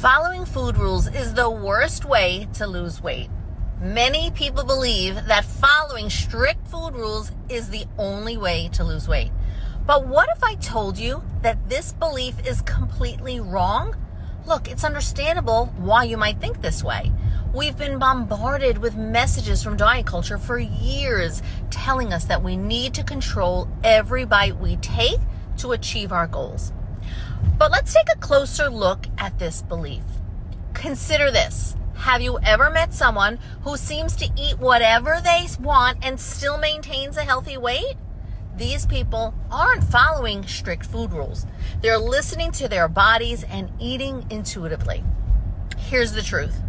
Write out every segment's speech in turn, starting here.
Following food rules is the worst way to lose weight. Many people believe that following strict food rules is the only way to lose weight. But what if I told you that this belief is completely wrong? Look, it's understandable why you might think this way. We've been bombarded with messages from diet culture for years telling us that we need to control every bite we take to achieve our goals. But let's take a closer look at this belief. Consider this. Have you ever met someone who seems to eat whatever they want and still maintains a healthy weight? These people aren't following strict food rules. They're listening to their bodies and eating intuitively. Here's the truth.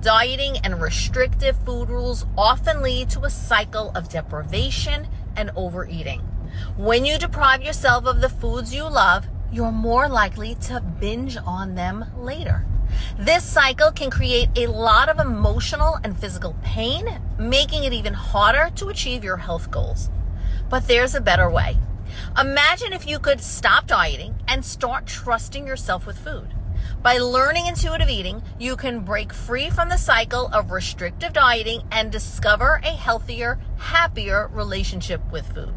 Dieting and restrictive food rules often lead to a cycle of deprivation and overeating. When you deprive yourself of the foods you love, you're more likely to binge on them later. This cycle can create a lot of emotional and physical pain, making it even harder to achieve your health goals. But there's a better way. Imagine if you could stop dieting and start trusting yourself with food. By learning intuitive eating, you can break free from the cycle of restrictive dieting and discover a healthier, happier relationship with food.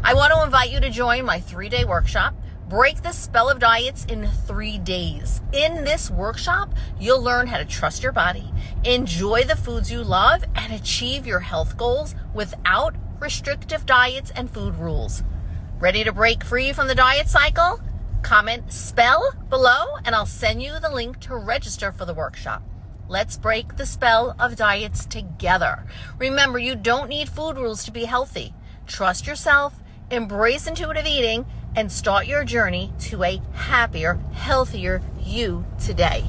I want to invite you to join my 3-day workshop, Break the Spell of Diets in 3 days. In this workshop, you'll learn how to trust your body, enjoy the foods you love, and achieve your health goals without restrictive diets and food rules. Ready to break free from the diet cycle? Comment SPELL below and I'll send you the link to register for the workshop. Let's break the spell of diets together. Remember, you don't need food rules to be healthy. Trust yourself, embrace intuitive eating, and start your journey to a happier, healthier you today.